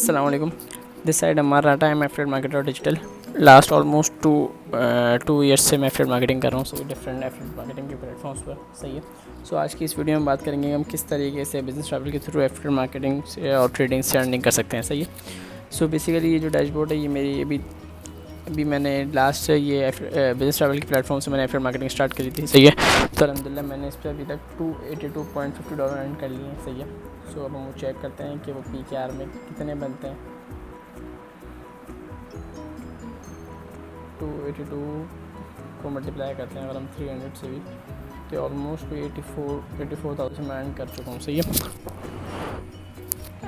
अस्सलाम वालेकुम। This side Ammar rata, मैं affiliate marketer digital. Last almost two years से मैं एफिलिएट मार्केटिंग कर रहा हूँ सभी डिफरेंट एफिलिएट मार्केटिंग के प्लेटफॉर्म्स पर। सही है। सो आज की इस वीडियो में बात करेंगे हम किस तरीके से बिजनेस ट्रैवल के थ्रू एफिलिएट मार्केटिंग से और ट्रेडिंग से अर्निंग कर सकते हैं। सही है। सो बेसिकली ये जो डैशबोर्ड है ये मेरी अभी मैंने लास्ट ये बिजनेस ट्रैवल के प्लेटफॉर्म से मैंने एफिलिएट मार्केटिंग स्टार्ट करी थी। सही है। तो अल्हम्दुलिल्लाह मैंने इस पर अभी तक $282.50 अर्न कर लिए हैं। सही है। सो अब हम वो चेक करते हैं कि वो PKR में कितने बनते हैं। 282 को मल्टीप्लाई करते हैं अगर हम 300 से भी, तो ऑलमोस्ट 84,000 मैं अर्न कर चुका हूँ। सही है।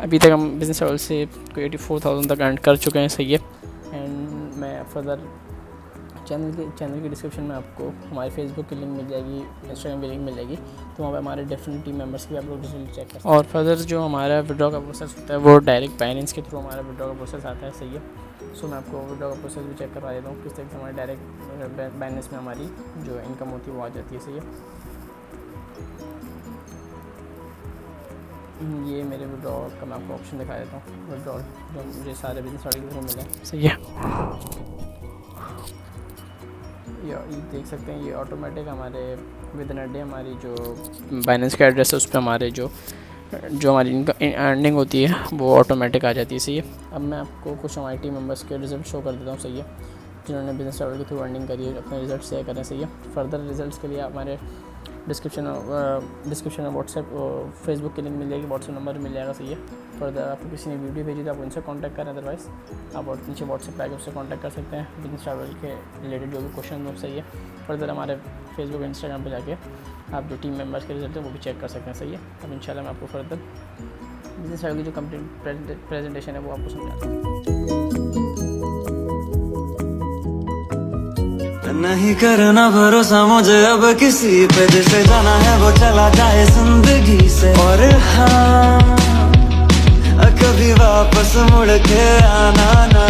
अभी तक हम बिजनेस ट्रैवल से 84,000 तक अर्न कर चुके हैं। सही है। एंड मैं फर्दर चैनल की डिस्क्रिप्शन में आपको हमारे फेसबुक की लिंक मिल जाएगी, इंस्टाग्राम की लिंक मिल जाएगी, तो वहाँ पे हमारे डिफरेंट टीम मेंबर्स की आप लोग डिटेल चेक कर सकते हैं। और फर्दर जो हमारा विड्रॉ का प्रोसेस होता है वो डायरेक्ट बाइनेंस के थ्रू हमारा विड्रॉ का प्रोसेस आता है। सही है। सो मैं आपको विड्रॉ का प्रोसेस भी चेक करवा देता हूँ किस तरीके से हमारे डायरेक्ट बाइनेंस में हमारी जो इनकम होती है वो आ जाती है। सही है। ये मेरे विड्रॉ का मैं आपको ऑप्शन दिखा देता हूँ, विड्रॉ जो मुझे सारे बिजनेस वाले के थ्रू मिले। सही है। ये देख सकते हैं, ये ऑटोमेटिक हमारे विद इन अ डे हमारी जो बाइनेंस का एड्रेस है उस पर हमारे जो हमारी अर्निंग होती है वो ऑटोमेटिक आ जाती है। सही है। अब मैं आपको कुछ हमारे टीम मेंबर्स के रिजल्ट शो कर देता हूँ। सही है। जिन्होंने बिजनेस ट्रैवल के थ्रू अर्निंग करी है अपने रिजल्ट शेयर करें। सही है। फर्दर रिजल्ट्स के लिए हमारे डिस्क्रिप्शन में व्हाट्सएप फेसबुक की लिंक मिल जाएगी, व्हाट्सएप नंबर मिल जाएगा। सही है। फर्दर आपको किसी ने वीडियो भेजी तो आप उनसे कांटेक्ट करें, अदरवाइज़ आप नीचे व्हाट्सएप पे आके उससे कांटेक्ट कर सकते हैं बिजनेस ट्रैवल के रिलेटेड जो भी क्वेश्चन हो। सही है। फर्दर हमारे फेसबुक इंस्टाग्राम पे जाके आप जो टीम मेंबर्स के रिजल्ट है वो भी चेक कर सकते हैं। सही है। अब इंशाल्लाह मैं आपको फर्दर बिजनेस ट्रैवल की जो कंप्लीट प्रेजेंटेशन है वो आपको समझाता हूँ। नहीं करना भरोसा मुझे अब किसी पे, जिसे जाना है वो चला जाए जिंदगी से। और हाँ, कभी वापस मुड़ के आना ना।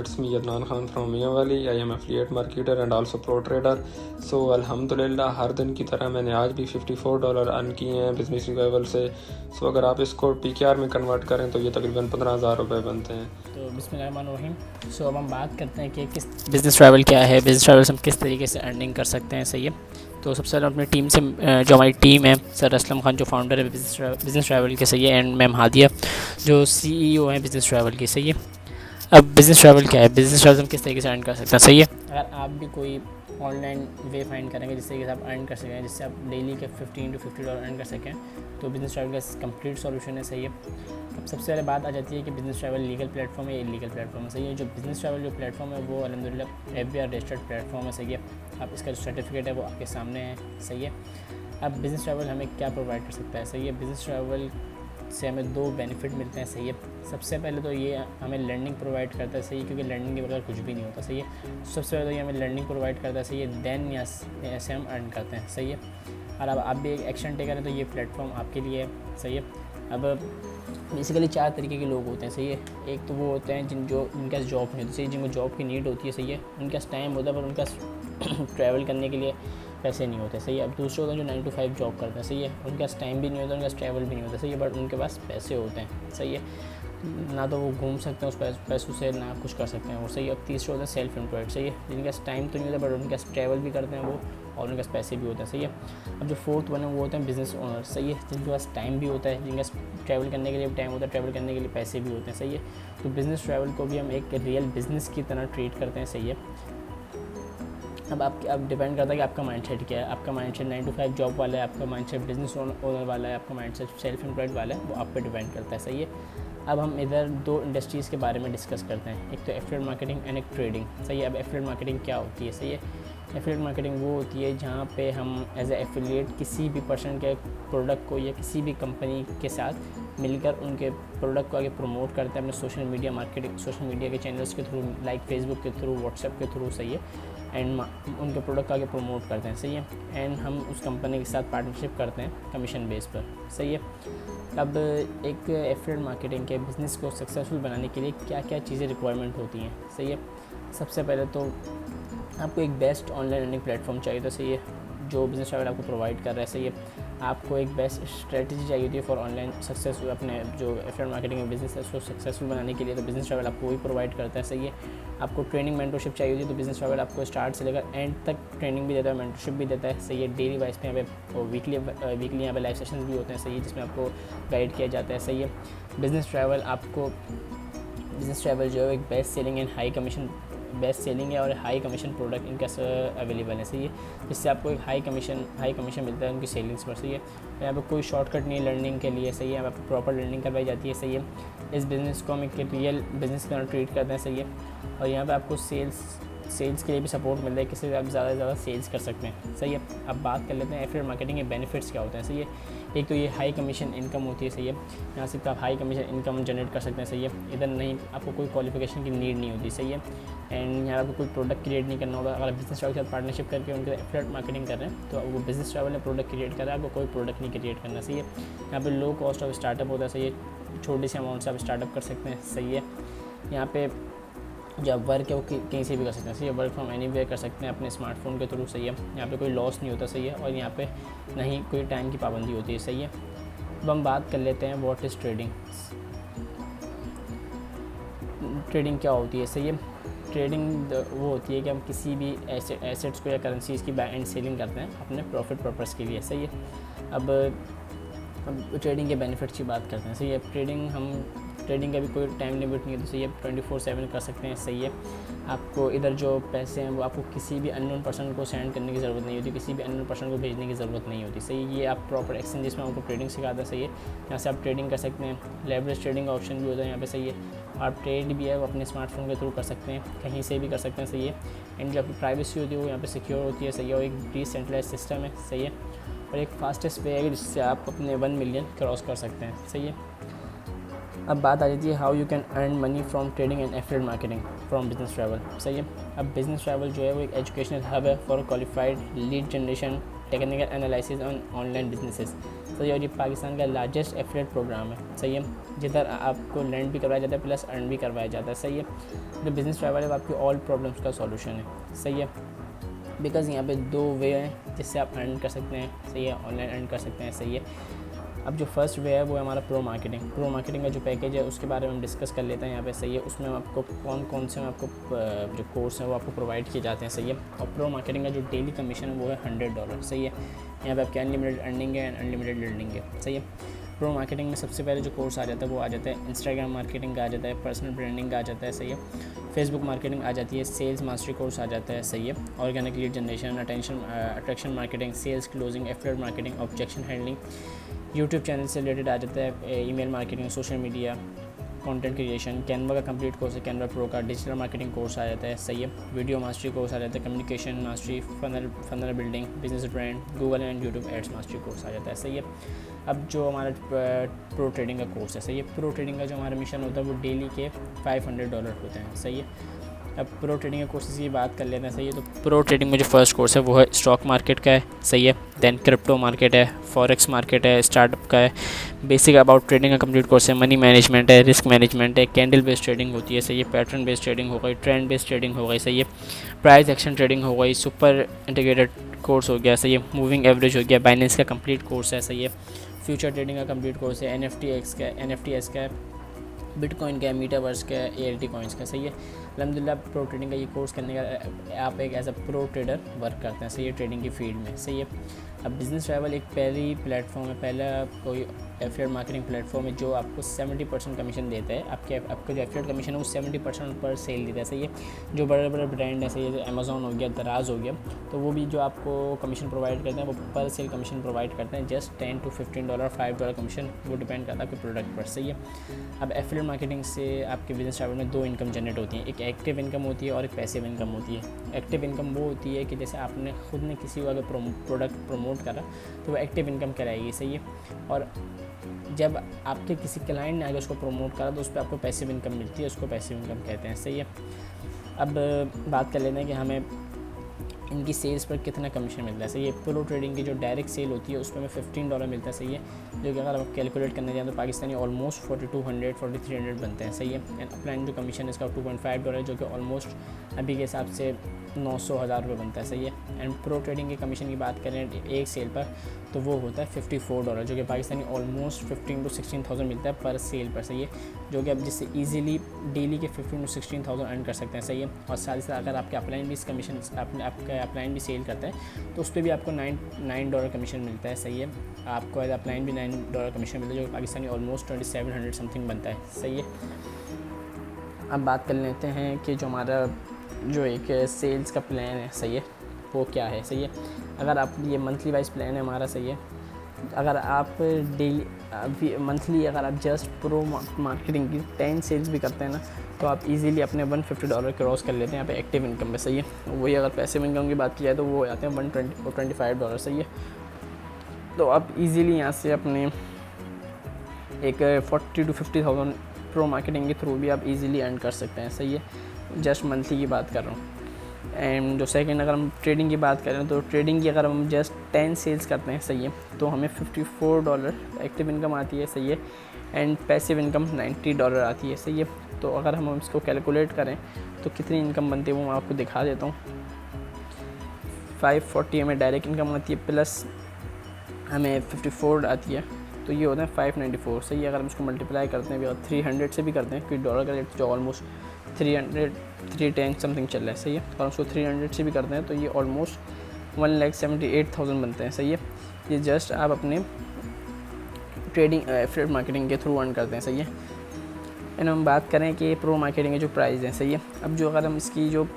It's me Adnan Khan from Mia Valley. I am affiliate marketer and also pro trader. So अल्हम्दुलिल्लाह हर दिन की तरह मैंने आज भी $54 अर्न किए हैं बिजनेस रिवाइवल से। सो अगर आप इसको PKR में कन्वर्ट करें तो ये तकरीबन 15,000 रुपये बनते हैं। तो बिस्मिल्लाहिर्रहमानिर्रहीम। सो अब हम बात करते हैं कि किस बिज़नेस ट्रैवल क्या है, बिज़नेस ट्रैवल से हम किस तरीके से अर्निंग कर सकते हैं। सही है। तो सबसे पहले अपनी टीम से जो हमारी टीम है, सर असलम खान जो फाउंडर है बिज़नेस ट्रैवल के। सही है। एंड मैम हादिया जो CEO है बिज़नेस ट्रैवल की। सही है। अब बिज़नेस ट्रैवल क्या है, बिज़नेस ट्रैवल हम किस तरीके से अर्न कर सकते हैं। सही है। अगर आप भी कोई ऑनलाइन वे फाइंड करेंगे जिस तरीके से आप अर्न कर सकें, जिससे आप डेली के $15 to $50 अर्न कर सकें, तो बिज़नेस ट्रैवल का कंप्लीट सॉल्यूशन है। सही है। अब सबसे पहले बात आ जाती है कि बिज़नेस ट्रैवल लीगल प्लेटफॉर्म है या इलीगल प्लेटफॉर्म है। सही है। जो बिज़नेस ट्रैवल जो प्लेटफॉर्म है वो अल्हम्दुलिल्लाह FBR रजिस्टर्ड प्लेटफॉर्म है। सही है। अब इसका जो सर्टिफिकेट है वो आपके सामने है। सही है। अब बिज़नेस ट्रैवल हमें क्या प्रोवाइड कर सकता है। सही है। बिज़नेस ट्रैवल से हमें 2 बेनिफिट मिलते हैं। सही है। सबसे पहले तो ये हमें लर्निंग प्रोवाइड करता है। सही है। क्योंकि लर्निंग के बगैर कुछ भी नहीं होता। सही है। सबसे पहले तो ये हमें लर्निंग प्रोवाइड करता है। सही है। देन ऐसे हम अर्न करते हैं। सही है। और अब आप भी एक एक्शन टेकर हैं तो ये प्लेटफॉर्म आपके लिए है। सही है। अब बेसिकली 4 तरीके के लोग होते हैं। सही है। एक तो वो होते हैं जिनके पास जॉब नहीं होती। सही, जिनको जॉब की नीड होती है। सही है। उनके पास टाइम होता है पर उनका ट्रैवल करने के लिए पैसे नहीं होते। सही है। अब दूसरे होते हैं जो 9 to 5 जॉब करते हैं। सही है। उनके पास टाइम भी नहीं होता, उनके पास ट्रैवल भी नहीं होता। सही है। बट उनके पास पैसे होते हैं। सही है। ना तो वो घूम सकते हैं उस पैसों से, ना कुछ कर सकते हैं। और सही है। अब तीसरे होते हैं सेल्फ एम्प्लॉयड। सही है। जिनके पास टाइम तो नहीं होता बट उनके पास ट्रैवल भी करते हैं वो, और उनके पास पैसे भी होते हैं। सही है। अब जो फोर्थ वन है वो होते हैं बिज़नेस ओनर। सही है। जिनके पास टाइम भी होता है, जिनके पास ट्रैवल करने के लिए टाइम होता है, ट्रैवल करने के लिए पैसे भी होते हैं। सही है। तो बिज़नेस ट्रैवल को भी हम एक रियल बिज़नेस की तरह ट्रीट करते हैं। सही है। अब डिपेंड करता है कि आपका माइंडसेट क्या है। आपका माइंडसेट 9 to 5 जॉब वाला है, आपका माइंडसेट बिजनेस ओनर वाला है, आपका माइंडसेट सेल्फ एम्प्लॉयड वाला है, वो आप पे डिपेंड करता है। सही है। अब हम इधर 2 इंडस्ट्रीज़ के बारे में डिस्कस करते हैं, एक तो एफिलिएट मार्केटिंग एंड एक ट्रेडिंग। सही है। अब एफिलिएट मार्केटिंग क्या होती है। सही है। एफिलिएट मार्केटिंग वो होती है जहाँ पे हम एज ए एफिलिएट किसी भी पर्सन के प्रोडक्ट को या किसी भी कंपनी के साथ मिलकर उनके प्रोडक्ट को आगे प्रमोट करते हैं अपने सोशल मीडिया के चैनल्स के थ्रू, लाइक फेसबुक के थ्रू, व्हाट्सएप के थ्रू। सही है। एंड उनके प्रोडक्ट को आगे प्रमोट करते हैं। सही है। एंड हम उस कंपनी के साथ पार्टनरशिप करते हैं कमीशन बेस पर। सही है। अब एक एफिलिएट मार्केटिंग के बिज़नेस को सक्सेसफुल बनाने के लिए क्या क्या चीज़ें रिक्वायरमेंट होती हैं। सही है। सबसे पहले तो आपको एक बेस्ट ऑनलाइन अर्निंग प्लेटफॉर्म चाहिए। तो सही है, जो बिज़नेस ट्रैवल आपको प्रोवाइड कर रहा है। सही है। आपको एक बेस्ट स्ट्रेटजी चाहिए होती है फॉर ऑनलाइन सक्सेस, अपने जो एफिलिएट मार्केटिंग बिजनेस है उसको सक्सेसफुल बनाने के लिए, तो बिजनेस ट्रैवल आपको वही प्रोवाइड करता है। सही है। आपको ट्रेनिंग मेंटरशिप चाहिए होती है, तो बिजनेस ट्रैवल आपको स्टार्ट से लेकर एंड तक ट्रेनिंग भी देता है, मेंटरशिप भी देता है। सही है। डेली वाइज पे यहाँ पे वीकली यहाँ पे लाइव सेशंस भी होते हैं। सही है, जिसमें आपको गाइड किया जाता है। सही है। बिजनेस ट्रैवल जो है एक बेस्ट सेलिंग है और हाई कमीशन प्रोडक्ट इनका अवेलेबल है। सही है। जिससे आपको एक हाई कमीशन मिलता है उनकी सेलिंग्स पर। सही है। यहाँ पे कोई शॉर्टकट नहीं है लर्निंग के लिए। सही है। यहाँ पे प्रॉपर लर्निंग करवाई जाती है। सही है। इस बिज़नेस को हम एक रियल बिज़नेस की तरह ट्रीट करते हैं। सही है। और यहाँ पे आपको सेल्स के लिए भी सपोर्ट मिलता है, किसी से आप ज़्यादा से ज़्यादा सेल्स कर सकते हैं। सही है। अब बात कर लेते हैं एफिलिएट मार्केटिंग के बेनिफिट्स क्या होते हैं। सही है। एक तो ये हाई कमीशन इनकम होती है। सही है। यहाँ से आप हाई कमीशन इनकम जनरेट कर सकते हैं। सही है। इधर नहीं, आपको कोई क्वालिफिकेशन की नीड नहीं होती। सही है। एंड यहाँ आपको कोई प्रोडक्ट क्रिएट नहीं करना होगा। अगर बिजनेस ट्रैवल के साथ पार्टनरशिप करके उनके एफिलिएट मार्केटिंग कर रहे हैं, तो वो बिजनेस ट्रैवल में प्रोडक्ट क्रिएट कर रहा है, आपको कोई प्रोडक्ट नहीं क्रिएट करना। सही है। यहाँ पे लो कॉस्ट ऑफ स्टार्टअप होता है। सही है। छोटी सी अमाउंट से आप स्टार्टअप कर सकते हैं। सही है। यहाँ पे जो आप वर्क है वो कहीं से भी कर सकते हैं। सही है। वर्क फ्रॉम एनीवेयर कर सकते हैं अपने स्मार्टफोन के थ्रू। सही है। यहाँ पे कोई लॉस नहीं होता। सही है। और यहाँ पे नहीं कोई टाइम की पाबंदी होती है। सही है। अब हम बात कर लेते हैं व्हाट इज़ ट्रेडिंग क्या होती है। सही है। ट्रेडिंग वो होती है कि हम किसी भी एसेट्स को या करेंसीज़ की बाय एंड सेलिंग करते हैं अपने प्रॉफिट पर्पस के लिए। सही है। अब ट्रेडिंग के बेनिफिट्स की बात करते हैं। सही है। ट्रेडिंग का भी कोई टाइम लिमिट नहीं है, तो सही है, 24/7 कर सकते हैं। सही है। आपको इधर जो पैसे हैं वो आपको किसी भी अननोन पर्सन को सेंड करने की ज़रूरत नहीं होती, किसी भी अननोन पर्सन को भेजने की ज़रूरत नहीं होती। सही है। ये आप प्रॉपर एक्सचेंज जिसमें आपको ट्रेडिंग सिखाता है। सही है। यहाँ से आप ट्रेडिंग कर सकते हैं। लेवरेज ट्रेडिंग का ऑप्शन भी होता है यहाँ पे। सही है। आप ट्रेड भी है वो अपने स्मार्टफोन के थ्रू कर सकते हैं, कहीं से भी कर सकते हैं। सही है। एंड जो आपकी प्राइवेसी होती है वो यहाँ पे सिक्योर होती है। सही है। और एक डिसेंट्रलाइज सिस्टम है। सही है। और एक फास्टेस्ट वे है जिससे आप अपने 1 मिलियन क्रॉस कर सकते हैं। सही है। अब बात आ जाती है how you can earn money from trading and affiliate marketing from business travel. सही है। अब बिजनेस ट्रैवल जो है वो एक एजुकेशनल हब है for qualified lead generation, technical analysis on online businesses. सही है। और ये पाकिस्तान का लार्जेस्ट एफिलिएट प्रोग्राम है। सही है। जिधर आपको लर्न भी करवाया जाता है प्लस अर्न भी करवाया जाता है। सही है। जो बिजनेस ट्रैवल है आपकी ऑल प्रॉब्लम्स का सॉल्यूशन है। सही है। बिकॉज यहाँ पे 2 वे हैं जिससे आप अर्न कर सकते हैं। सही है। ऑनलाइन अर्न कर सकते हैं। सही है। अब जो फर्स्ट वे है वो है हमारा प्रो मार्केटिंग का जो पैकेज है उसके बारे में हम डिस्कस कर लेते हैं यहाँ पे। सही है। उसमें आपको कौन से आपको जो कोर्स है वो आपको प्रोवाइड किए जाते हैं। सही है। और प्रो मार्केटिंग का जो डेली कमीशन है वो है $100। सही है। यहाँ पे आपकी अनलिमिटेड अर्निंग है एंड अनलिमिटेड लर्निंग है। सही है। प्रो मार्केटिंग में सबसे पहले जो कोर्स आ जाता है वो आ जाता है इंस्टाग्राम मार्केटिंग का आ जाता है, पर्सनल ब्रांडिंग का आ जाता है। सही है। फेसबुक मार्केटिंग आ जाती है, सेल्स मास्टरी कोर्स आ जाता है। सही है। Organic lead generation, attraction marketing, sales closing, affiliate marketing, objection handling, YouTube channel से रिलेटेड आ जाता है, email marketing, social media, content creation, Canva का कंप्लीट कोर्स है, कैनवा प्रो का डिजिटल मार्केटिंग कोर्स आ जाता है। सही है। वीडियो मास्टरी कोर्स आ जाता है, communication mastery, funnel building, business brand, Google and YouTube ads mastery course आ जाता है। सही है। अब जो हमारा प्रो ट्रेडिंग का कोर्स है। सही है। प्रो ट्रेडिंग का जो हमारा मिशन होता है वो डेली के $500 होते हैं। सही है। अब प्रो ट्रेडिंग के कोर्सेज़ की बात कर लेते हैं। सही है। तो प्रो ट्रेडिंग में जो फर्स्ट कोर्स है वो है स्टॉक मार्केट का है। सही है। दैन क्रिप्टो मार्केट है, फॉरेक्स मार्केट है, स्टार्टअप का है, बेसिक अबाउट ट्रेडिंग का कंप्लीट कोर्स है, मनी मैनेजमेंट है, रिस्क मैनेजमेंट है, कैंडल बेस्ड ट्रेडिंग होती है। सही है। पैटर्न बेस्ड ट्रेडिंग हो गई, ट्रेंड बेस्ड ट्रेडिंग हो गई। सही है। प्राइस एक्शन ट्रेडिंग हो गई, सुपर इंटीग्रेटेड कोर्स हो गया। सही है। मूविंग एवरेज हो गया, बाइनेंस का कंप्लीट कोर्स है। सही है। फ्यूचर ट्रेडिंग का कंप्लीट कोर्स है, NFTs का है, बिटकॉइन का है, मीटावर्स का है, ALT कॉइन्स का। सही है। अल्हम्दुलिल्लाह प्रो ट्रेडिंग का ये कोर्स करने का आप एक as a pro trader work करते हैं। सही है। ट्रेडिंग की फील्ड में। सही है। अब बिजनेस ट्रैवल एक पहली प्लेटफॉर्म है, पहला कोई एफिलिएट मार्केटिंग प्लेटफॉर्म है जो आपको 70% कमीशन देता है। आपका जो एफिलिएट कमीशन है वो 70% पर सेल देता है। सही है। जो बड़े बड़े ब्रांड है, सही है, अमेज़ॉन हो गया, दराज हो गया, तो वो भी जो आपको कमीशन प्रोवाइड करते हैं वो पर सेल कमीशन प्रोवाइड करते हैं, जस्ट $10 to $15, $5 कमीशन, वो डिपेंड करता है आपके प्रोडक्ट पर। सही है। अब एफिलिएट मार्केटिंग से आपके बिजनेस ट्रैवल में 2 इनकम जनरेट होती हैं, एक एक्टिव इनकम होती है और एक पैसिव इनकम होती है। एक्टिव इनकम वो होती है कि जैसे आपने खुद ने किसी को अगर प्रोडक्ट प्रमोट करा तो वो एक्टिव इनकम कहलाएगी। सही है। और जब आपके किसी क्लाइंट ने आगे उसको प्रमोट करा तो उस पर आपको पैसिव इनकम मिलती है, उसको पैसिव इनकम कहते हैं। सही है। अब बात कर लेते हैं कि हमें इनकी सेल्स पर कितना कमीशन मिलता है। सही है। प्रो ट्रेडिंग की जो डायरेक्ट सेल होती है उस पर हमें $15 मिलता है। सही है। जो कि अगर आप कैलकुलेट करने जाएँ तो पाकिस्तानी ऑलमोस्ट 4200 4300 बनते हैं। सही है। एंड अपलाइन जो कमीशन है इसका $2.5 जो कि ऑलमोस्ट अभी के हिसाब से 900-1000 रुपये बनता है, सही है। एंड प्रो ट्रेडिंग के कमीशन की बात करें एक सेल पर तो वो होता है $54, जो कि पाकिस्तानी ऑलमोस्ट 15 to 16,000 मिलता है पर सेल पर, सही है, जो कि आप जिससे ईजिली डेली के 15 to 16,000 अर्न कर सकते हैं, सही है। और साथ ही साथ अगर आपके अपलाइन भी इस कमीशन आपका अपलाइन भी सेल करता है तो उस पर भी आपको $9 कमीशन मिलता है, सही है। आपको एज अपलाइन भी $9 कमीशन मिलता है, जो कि पाकिस्तानी ऑलमोस्ट 2700 समथिंग बनता है, सही है। अब बात कर लेते हैं कि जो हमारा जो एक सेल्स का प्लान है, सही है, वो क्या है, सही है। अगर आप ये मंथली वाइज प्लान है हमारा, सही है। अगर आप डेली मंथली अगर आप जस्ट प्रो मार्केटिंग की 10 सेल्स भी करते हैं ना तो आप इजीली अपने $150 क्रॉस कर लेते हैं यहाँ पे एक्टिव इनकम में, सही है। वही अगर पैसिव इनकम की बात की जाए तो वो आते हैं $125, सही है। तो आप इजीली यहाँ से अपने एक 40 to 50,000 प्रो मार्केटिंग के थ्रू भी आप इजीली अर्न कर सकते हैं, सही है। जस्ट मंथली की बात कर रहा हूँ। एंड जो सेकंड अगर हम ट्रेडिंग की बात करें तो ट्रेडिंग की अगर हम जस्ट 10 सेल्स करते हैं, सही है, तो हमें $54 एक्टिव इनकम आती है, सही है। एंड पैसिव इनकम $90 आती है, सही है। तो अगर हम इसको कैलकुलेट करें तो कितनी इनकम बनती है वो मैं आपको दिखा देता हूँ। 540 हमें डायरेक्ट इनकम आती है, प्लस हमें 54 आती है, तो ये होता है 594, सही है। अगर हम इसको मल्टीप्लाई करते हैं 300 से भी करते हैं, क्योंकि डॉलर का रेट जो ऑलमोस्ट 310 समथिंग चल रहा है, सही है। और उसको 300 से भी करते हैं तो ये ऑलमोस्ट 1,78,000 बनते हैं, सही है। ये जस्ट आप अपने ट्रेडिंग एफिलिएट मार्केटिंग के थ्रू अर्न करते हैं, सही है। एंड हम बात करें कि प्रो मार्केटिंग के जो प्राइस हैं, सही है। अब जो अगर हम इसकी जो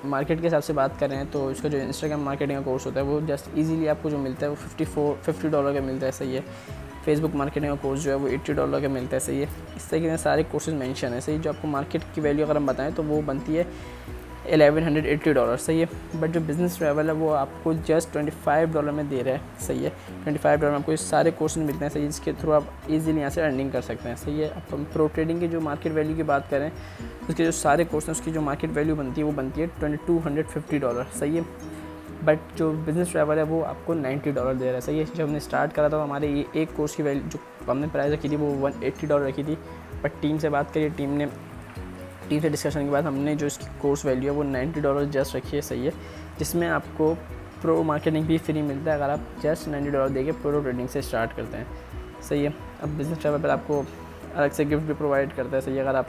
मार्केट के हिसाब से बात कर रहे हैं तो इसका जो इंस्टाग्राम मार्केटिंग का कोर्स होता है वो जस्ट इजीली आपको जो मिलता है वो $50 का मिलता है, सही है। फेसबुक मार्केटिंग का कोर्स जो है वो $80 का मिलता है, सही है। इस तरीके से सारे कोर्सेज मेंशन है, सही। जो आपको मार्केट की वैल्यू अगर हम बताएं तो वो बनती है $1180, सही है। बट जो बिज़नेस ट्रैवल है वो आपको जस्ट $25 में दे रहा है, सही है। $25 में आपको ये सारे कोर्सेज मिलते हैं, सही है, जिसके थ्रू आप इजीली यहाँ से अर्निंग कर सकते हैं, सही है। अब हम प्रो ट्रेडिंग की जो मार्केट वैल्यू की बात करें उसके जो सारे कोर्स हैं उसकी जो मार्केट वैल्यू बनती है वो बनती है $2250, सही है। बट जो बिज़नेस ट्रैवल है वो आपको $90 दे रहा है, सही है। जब हमने स्टार्ट करा था हमारे ये एक कोर्स की वैल्यू जो हमने प्राइस रखी थी वो $180 रखी थी। बट टीम से बात करिए, टीम से डिस्कशन के बाद हमने जो इसकी कोर्स वैल्यू है वो $90 जस्ट रखी है, सही है। जिसमें आपको प्रो मार्केटिंग भी फ्री मिलता है अगर आप जस्ट $90 देके प्रो ट्रेडिंग से स्टार्ट करते हैं, सही है। अब बिज़नेस ट्रैवल पर आपको अलग से गिफ्ट भी प्रोवाइड करता है, सही है। अगर आप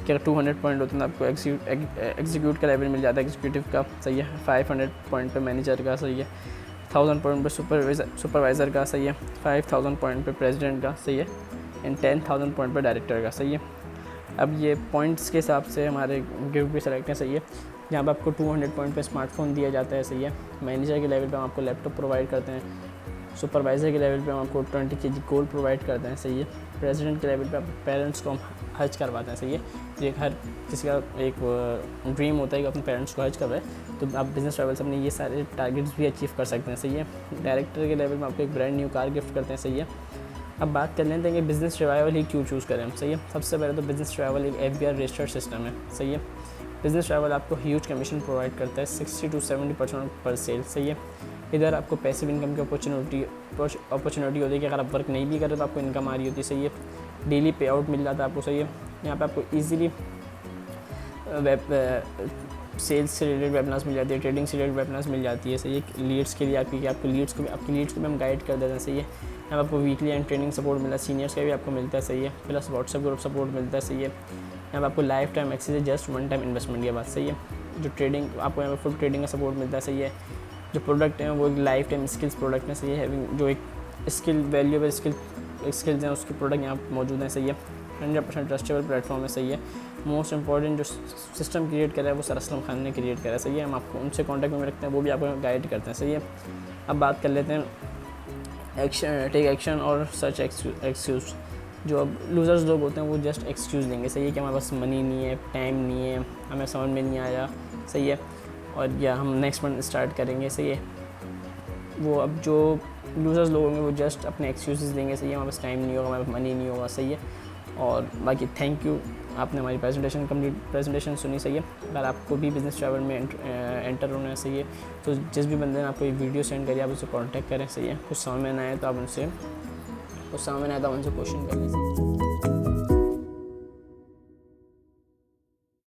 क्या 200 पॉइंट होते हैं आपको एग्जीक्यूट का लेवल मिल जाता है एग्जीक्यूटिव का, सही है। 500 पॉइंट पे मैनेजर का, सही है। 1000 पॉइंट पे सुपरवाइज़र का, सही है। 5000 पॉइंट पे प्रेसिडेंट का, सही है। एंड 10,000 पॉइंट पे डायरेक्टर का, सही है। अब ये पॉइंट्स के हिसाब से हमारे गिफ्ट भी सेलेक्ट हैं, सही है। जहाँ पर आपको 200 पॉइंट पे स्मार्टफोन दिया जाता है, सही है। मैनेजर के लेवल पे हम आपको लैपटॉप प्रोवाइड करते हैं। सुपरवाइज़र के लेवल पे हम आपको 20 kg गोल्ड प्रोवाइड करते हैं, सही है। प्रेसिडेंट के लेवल पे आप पेरेंट्स को हम हज करवाते हैं, सही है। ये हर किसी का एक ड्रीम होता है कि अपने पेरेंट्स को हज करवाए, तो आप बिज़नेस ट्रैवल से अपने ये सारे टारगेट्स भी अचीव कर सकते हैं, सही है। डायरेक्टर के लेवल में आपको एक ब्रांड न्यू कार गिफ्ट करते हैं, सही है। अब बात कर लेते हैं कि बिज़नेस ट्रैवल ही क्यों चूज़ करें हम, सही है। सबसे पहले तो बिज़नेस ट्रैवल एक FBR रजिस्टर्ड सिस्टम है, सही है। बिज़नेस ट्रैवल आपको ह्यूज कमीशन प्रोवाइड करता है 60 to 70% पर सेल, सही है। इधर आपको पैसिव इनकम की अपॉर्चुनिटी होती है कि अगर आप वर्क नहीं भी करें तो आपको इनकम आ रही होती है, सही है। डेली पे आउट मिल जाता है आपको, सही है। यहाँ पे आपको ईजिली सेल्स से रिलेटेड वेबिनार्स मिल जाती है, ट्रेडिंग से रिलेटेड वेबिनार्स मिल जाती है, सही है। लीड्स के लिए आपकी लीड्स को भी हम गाइड कर देते हैं, सही है। यहाँ पर आपको वीकली एंड ट्रेनिंग सपोर्ट मिलता है, सीनियर्स का भी आपको मिलता है, सही है। प्लस व्हाट्सएप ग्रुप सपोर्ट मिलता है, सही है। यहाँ पर आपको लाइफ टाइम एक्सेस है, जस्ट वन टाइम इन्वेस्टमेंट की बात, सही है। जो ट्रेडिंग आपको यहाँ पर फुल ट्रेडिंग का सपोर्ट मिलता है, सही है। जो प्रोडक्ट हैं वो एक लाइफ टाइम स्किल्स प्रोडक्ट में, सही है। जो एक स्किल वैल्यूएबल स्किल्स हैं उसके प्रोडक्ट यहाँ मौजूद हैं, सही है। 100% ट्रस्टेबल प्लेटफॉर्म है, सही है। मोस्ट इंपॉर्टेंट जो सिस्टम क्रिएट करा है वो सर असलम खान ने क्रिएट करा है, सही है। हम आपको उनसे कॉन्टैक्ट में रखते हैं, वो भी आपको गाइड करते हैं, सही है। अब बात कर लेते हैं टेक एक्शन और सच एक्सक्यूज़। जो अब लूज़र्स लोग होते हैं वो जस्ट एक्सक्यूज़ देंगे, सही है, कि हमारे पास मनी नहीं है, टाइम नहीं है, हमें समझ में नहीं आया, सही है, और या हम नेक्स्ट मंथ स्टार्ट करेंगे, सही है। वो अब जो लूज़र्स लोग होंगे वो जस्ट अपने एक्सक्यूज़ देंगे, सही है। हमारे पास टाइम नहीं होगा, हमारे पास मनी नहीं होगा, सही है। और बाकी थैंक यू, आपने हमारी कंप्लीट प्रेजेंटेशन सुनी, सही है। अगर आपको भी बिज़नेस ट्रैवल में एंटर होना है, सही है, तो जिस भी बंदे ने आपको ये वीडियो सेंड करिए आप उससे कांटेक्ट करें, सही है। कुछ समझ में ना आए तो आप उनसे क्वेश्चन कर लें, सही है।